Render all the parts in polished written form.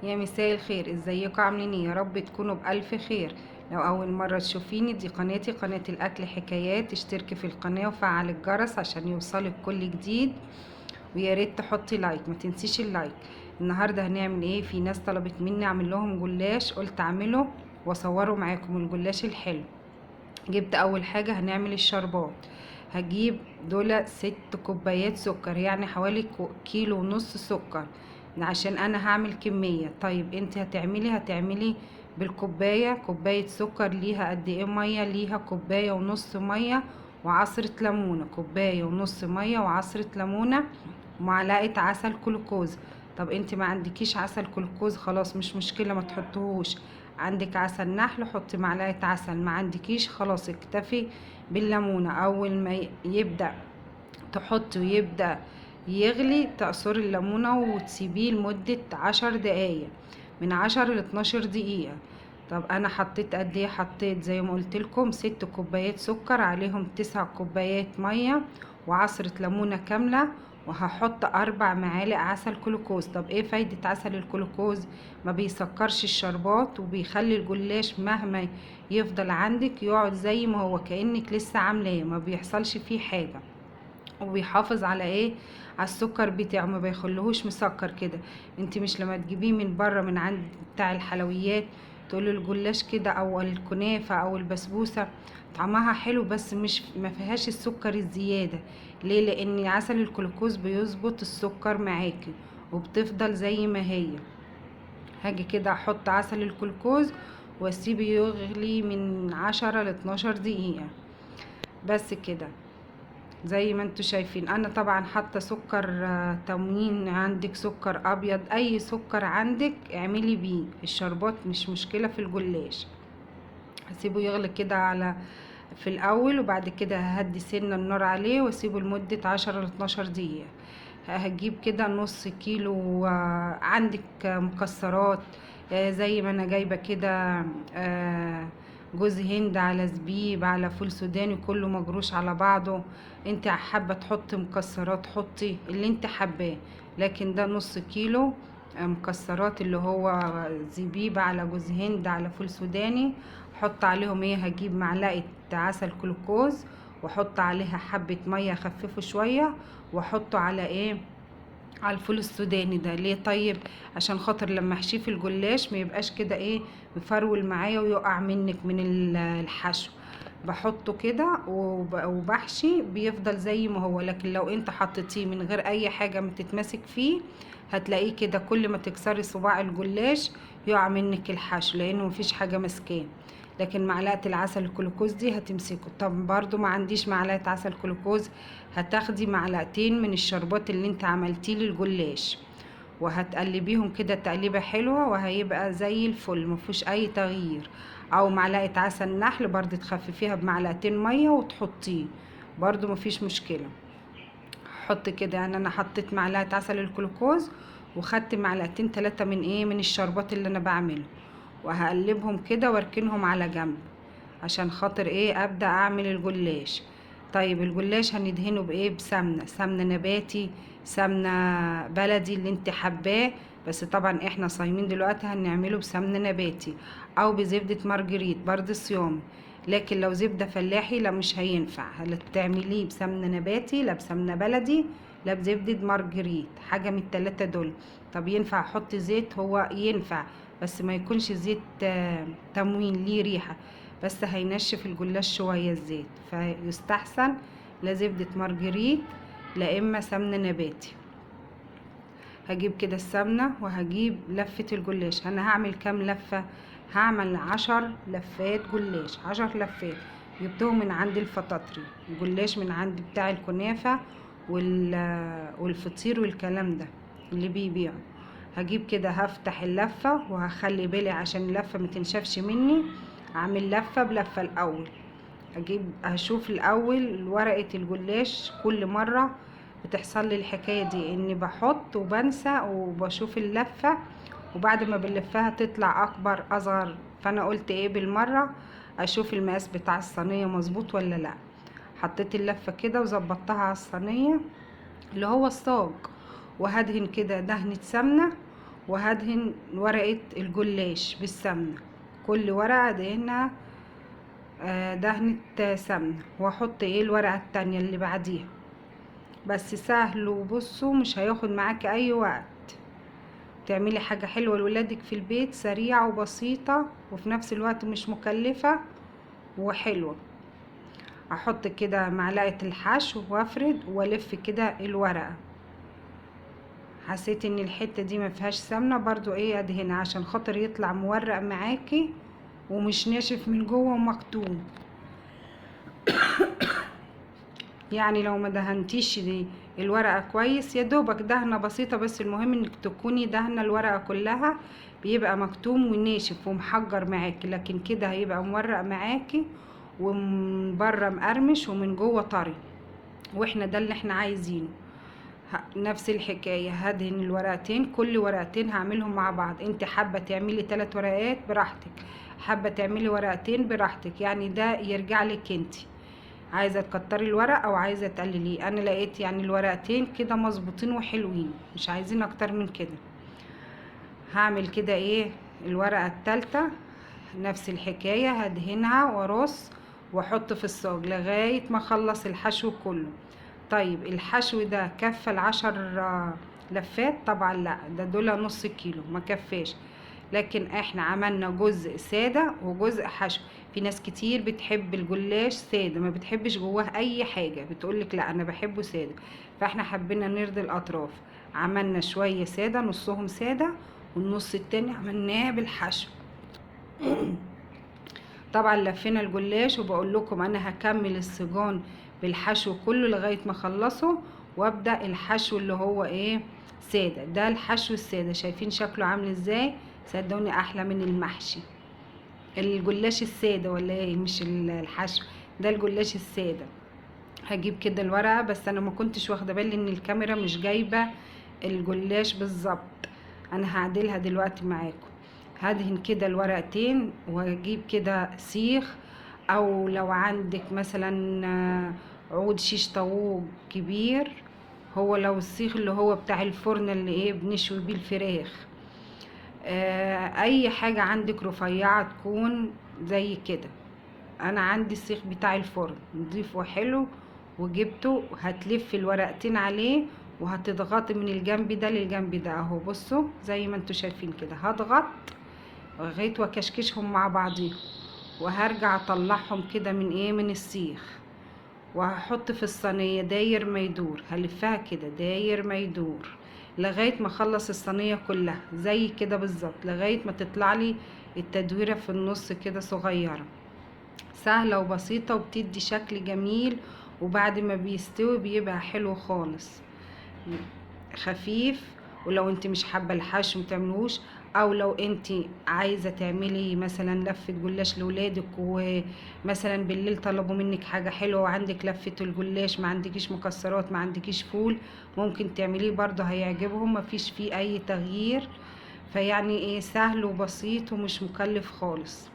يا مساء الخير، ازيكم عاملين ايه؟ يا رب تكونوا بألف خير. لو اول مرة تشوفيني، دي قناتي، قناة الاكل حكايات. اشتركي في القناة وفعل الجرس عشان يوصلك كل جديد، ويا ريت تحطي لايك، ما تنسيش اللايك. النهارده هنعمل ايه؟ في ناس طلبت مني اعمل لهم جلاش، قلت اعمله واصوره معاكم الجلاش الحلو. جبت اول حاجة هنعمل الشربات. هجيب دول 6 كوبايات سكر، يعني حوالي كيلو ونص سكر، عشان انا هعمل كمية. طيب انت هتعملي بالكوباية، كوباية سكر ليها قد ايه مية؟ ليها كوباية ونص مية وعصرة ليمونة، كوباية ونص مية وعصرة ليمونة، ومعلقة عسل كلوكوز. طب انت ما عندكيش عسل كلوكوز، خلاص مش مشكلة، ما تحطوهوش. عندك عسل نحل، حطي معلقة عسل. ما عندكيش، خلاص اكتفي بالليمونة. اول ما يبدأ تحطي ويبدأ يغلي، تعصري الليمونة وتسيبيه لمدة 10 دقايق، من 10 ل 12 دقيقة. طب انا حطيت قد ايه؟ حطيت زي ما قلت لكم 6 كوبايات سكر، عليهم 9 كوبايات مية وعصرة ليمونة كاملة، وهحط 4 معالق عسل كلوكوز. طب ايه فايدة عسل الكلوكوز؟ ما بيسكرش الشربات، وبيخلي الجلاش مهما يفضل عندك يقعد زي ما هو، كأنك لسه عاملاه، ما بيحصلش فيه حاجة. وبيحافظ على ايه؟ على السكر بتاعه، ما بيخليهوش مسكر كده. انت مش لما تجيبيه من بره من عند بتاع الحلويات، تقولي الجلاش كده او الكنافه او البسبوسه طعمها حلو، بس مش ما فيهاش السكر الزياده. ليه؟ لان عسل الجلوكوز بيظبط السكر معاكي، وبتفضل زي ما هي. هاجي كده احط عسل الجلوكوز واسيبه يغلي من 10 ل 12 دقيقة، بس كده. زي ما انتوا شايفين انا طبعا حاطه سكر تموين. عندك سكر ابيض، اي سكر عندك اعملي بيه الشربات، مش مشكله في الجلاش. هسيبه يغلي كده على في الاول، وبعد كده ههدي سنه النار عليه واسيبه لمده 10 ل 12 دقيقة. هجيب كده نص كيلو. عندك مكسرات، زي ما انا جايبه كده، جوز هند على زبيب على فول سوداني، كله مجروش على بعضه. انت حابه تحطي مكسرات حطي اللي انت حباه، لكن ده نص كيلو مكسرات، اللي هو زبيب على جوز هند على فول سوداني. حط عليهم ايه؟ هجيب معلقه عسل جلوكوز، واحط عليها حبه ميه خففه شويه، واحطه على ايه؟ على الفول السوداني ده. ليه؟ طيب عشان خاطر لما احشيه في الجلاش ما يبقاش كده ايه، مفرول معايا ويقع منك من الحشو. بحطه كده وبحشي بيفضل زي ما هو. لكن لو انت حطيتيه من غير اي حاجة متتمسك فيه، هتلاقيه كده كل ما تكسري صباع الجلاش يقع منك الحشو، لانه مفيش حاجة ماسكاه. لكن معلقة العسل الجلوكوز دي هتمسكه. طب برضو ما عنديش معلقة عسل جلوكوز، هتاخدي معلقتين من الشربات اللي انت عملتيه للجلاش، وهتقلبيهم كده تقليبة حلوة، وهيبقى زي الفل مفيهوش اي تغيير. او معلقة عسل نحل برضو تخففيها بمعلقتين مية وتحطيه، برضو مفيش مشكلة. حط كده، يعني انا حطيت معلقة عسل الجلوكوز، وخدت معلقتين 3 من ايه، من الشربات اللي انا بعمله، وهقلبهم كده واركنهم على جنب عشان خاطر ايه، ابدا اعمل الجلاش. طيب الجلاش هندهنه بايه؟ بسمنه، سمنه نباتي، سمنه بلدي اللي انت حباه. بس طبعا احنا صايمين دلوقتي هنعمله بسمنه نباتي، او بزبده مارجريت برضه صيامي. لكن لو زبده فلاحي لا، مش هينفع. هل تعمليه بسمنه نباتي، لا بسمنه بلدي، لا بزبده مارجريت، حاجه من التلاتة دول. طب ينفع احط زيت؟ هو ينفع، بس ما يكونش زيت تموين ليه ريحة، بس هينشف الجلاش شوية الزيت، فيستحسن لا زبدة مارجريت لا إما سمنة نباتي. هجيب كده السمنة وهجيب لفة الجلاش. أنا هعمل كام لفة؟ هعمل 10 لفات جلاش، 10 لفات. جبتهم من عند الفطاطري، الجلاش من عند بتاع الكنافة والفطير والكلام ده اللي بيبيعوا. هجيب كده هفتح اللفة وهخلي بالي عشان اللفة متنشفش مني. اعمل لفة بلفة الاول. هشوف الاول ورقة الجلاش. كل مرة بتحصل لي الحكاية دي، اني بحط وبنسى وبشوف اللفة، وبعد ما بنلفها تطلع اكبر اصغر. فانا قلت ايه، بالمرة اشوف المقاس بتاع الصينية مظبوط ولا لا. حطيت اللفة كده وظبطتها على الصينية اللي هو الصاج، وهدهن كده دهنة سمنة، وهدهن ورقة الجلاش بالسمنة، كل ورقة دهنها دهنة سمنة، واحط الورقة التانية اللي بعديها. بس سهل، وبصوا مش هياخد معاكي اي وقت، تعملي حاجة حلوة لولادك في البيت، سريعة وبسيطة وفي نفس الوقت مش مكلفة وحلوة. احط كده معلقة الحشو وافرد والف كده الورقة. حسيت ان الحتة دي ما فيهاش سمنة برضو ادهنها عشان خاطر يطلع مورق معاكي ومش ناشف من جوه ومكتوم. يعني لو ما دهنتيش دي الورقة كويس، يا دوبك دهنة بسيطة، بس المهم انك تكوني دهنة الورقة كلها، بيبقى مكتوم وناشف ومحجر معاكي، لكن كده هيبقى مورق معاكي ومن بره مقرمش ومن جوه طري، واحنا ده اللي احنا عايزينه. نفس الحكاية، هدهن الورقتين، كل ورقتين هعملهم مع بعض. انت حابة تعملي 3 ورقات براحتك، حابة تعملي ورقتين براحتك، يعني ده يرجع لك انت، عايزة تكتري الورق او عايزة تقلليه. انا لقيت يعني الورقتين كده مظبوطين وحلوين، مش عايزين اكتر من كده. هعمل كده الورقة التالتة نفس الحكاية، هدهنها وارص واحط في الصاج لغاية ما اخلص الحشو كله. طيب الحشو ده كفى ال10 لفات؟ طبعا لا، ده دول نص كيلو ما كفاش، لكن احنا عملنا جزء سادة وجزء حشو. في ناس كتير بتحب الجلاش سادة، ما بتحبش جواه اي حاجة، بتقولك لا انا بحبه سادة، فاحنا حبينا نرضي الاطراف، عملنا شوية سادة، نصهم سادة والنص التاني عملناه بالحشو. طبعا لفينا الجلاش، وبقول لكم انا هكمل السجان بالحشو كله لغايه ما اخلصه، وابدا الحشو اللي هو ساده. ده الحشو الساده، شايفين شكله عامل ازاي؟ صدقوني احلى من المحشي. الجلاش الساده ولا مش الحشو ده، الجلاش الساده. هجيب كده الورقه، بس انا ما كنتش واخده بالي ان الكاميرا مش جايبه الجلاش بالظبط، انا هعدلها دلوقتي معاكم. هدهن كده الورقتين واجيب كده سيخ، او لو عندك مثلا عود شيش طاووق كبير، هو لو السيخ اللي هو بتاع الفرن اللي بنشوي بيه الفراخ، اي حاجة عندك رفيعة تكون زي كده. انا عندي السيخ بتاع الفرن نضيف وحلو، وجبته. هتلف الورقتين عليه وهتضغطي من الجنب ده للجنب ده اهو، بصوا زي ما انتوا شايفين كده، هضغط لغايه واكشكشهم مع بعضيهم، وهرجع اطلعهم كده من السيخ، وهحط في الصينيه داير ما يدور، هلفها كده داير ما يدور لغايه ما اخلص الصينيه كلها زي كده بالظبط، لغايه ما تطلع لي التدويره في النص كده صغيره. سهله وبسيطه وبتدي شكل جميل، وبعد ما بيستوي بيبقى حلو خالص خفيف. ولو انت مش حابه الحشو متعملوش، او لو انت عايزه تعملي مثلا لفه جلاش لولادك، ومثلا بالليل طلبوا منك حاجه حلوه وعندك لفه الجلاش، ما عندكيش مكسرات ما عندكيش فول، ممكن تعمليه برضه هيعجبهم، مفيش فيه اي تغيير. فيعني سهل وبسيط ومش مكلف خالص.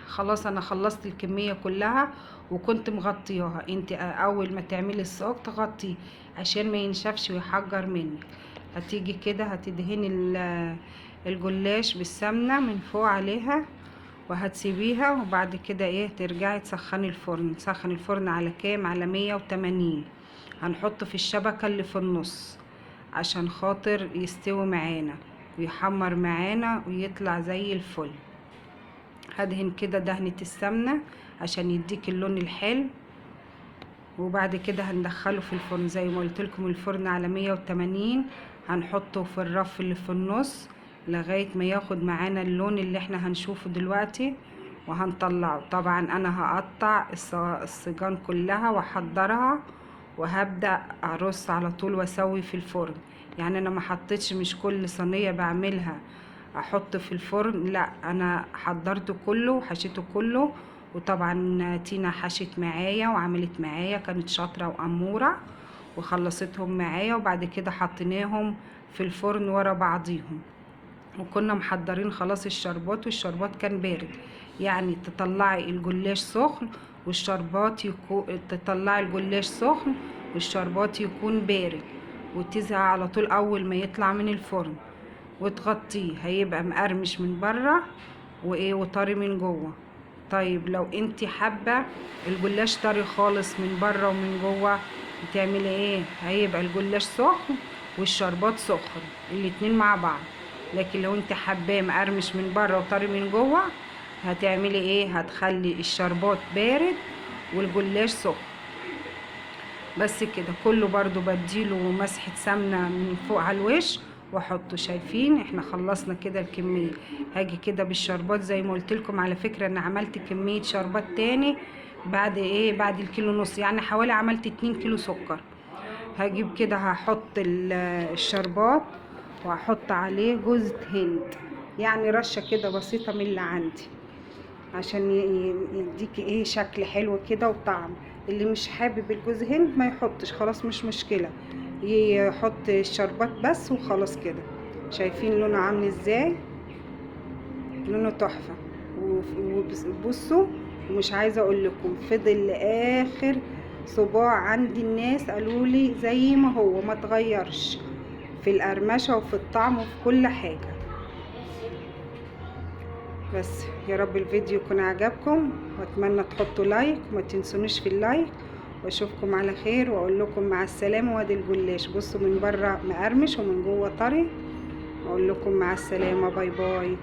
خلاص انا خلصت الكمية كلها وكنت مغطياها. انت اول ما تعملي الصاج تغطيه عشان ما ينشفش ويحجر منك. هتيجي كده هتدهني الجلاش بالسمنة من فوق عليها وهتسيبيها، وبعد كده ترجعي تسخني الفرن. تسخن الفرن على كام؟ على 180. هنحطه في الشبكة اللي في النص عشان خاطر يستوي معانا ويحمر معانا ويطلع زي الفل. هدهن كده دهنة السمنة عشان يديك اللون الحلو، وبعد كده هندخله في الفرن زي ما قلت لكم، الفرن على 180. هنحطه في الرف اللي في النص لغاية ما ياخد معانا اللون اللي احنا هنشوفه دلوقتي، وهنطلعه. طبعا انا هقطع السجان كلها واحضرها، وهبدأ ارص على طول واسوي في الفرن. يعني انا ما حطيتش، مش كل صينية بعملها احط في الفرن، لا انا حضرته كله وحشيته كله. وطبعا تينا حشت معايا وعملت معايا، كانت شاطرة وأمورة وخلصتهم معايا، وبعد كده حطيناهم في الفرن ورا بعضيهم. وكنا محضرين خلاص الشربات، والشربات كان بارد، يعني تطلعي الجلاش سخن والشربات تطلعي الجلاش سخن والشربات يكون بارد، وتزهق على طول اول ما يطلع من الفرن. وتغطيه، هيبقى مقرمش من بره وايه وطري من جوه. طيب لو انت حابه الجلاش طري خالص من بره ومن جوه، بتعملي ايه؟ هيبقى الجلاش سخن والشربات سخن الاتنين مع بعض. لكن لو انت حباه مقرمش من بره وطري من جوه، هتعملي ايه؟ هتخلي الشربات بارد والجلاش سخن. بس كده. كله برضو بديله مسحة سمنة من فوق على الوش واحطه. شايفين احنا خلصنا كده الكمية. هاجي كده بالشربات زي ما قلت لكم. على فكرة انا عملت كمية شربات تاني بعد ايه، بعد الكيلو نص، يعني حوالي عملت 2 كيلو سكر. هجيب كده هحط الشربات وهحط عليه جوز هند، يعني رشة كده بسيطة من اللي عندي عشان يديكي ايه شكل حلو كده وطعم. اللي مش حابب الجوز هند ما يحطش، خلاص مش مشكلة، يحط الشربات بس وخلاص كده. شايفين لونه عامل ازاي؟ لونه تحفة. وبصوا، مش عايزة اقول لكم فضل لاخر صباع عندي. الناس قالوا لي زي ما هو ما تغيرش في القرمشة وفي الطعم وفي كل حاجة. بس يا رب الفيديو يكون عجبكم، واتمنى تحطوا لايك وما تنسونيش في اللايك. واشوفكم على خير واقول لكم مع السلامه. وادي الجلاش بصوا من بره مقرمش ومن جوه طري. اقول لكم مع السلامه، باي باي.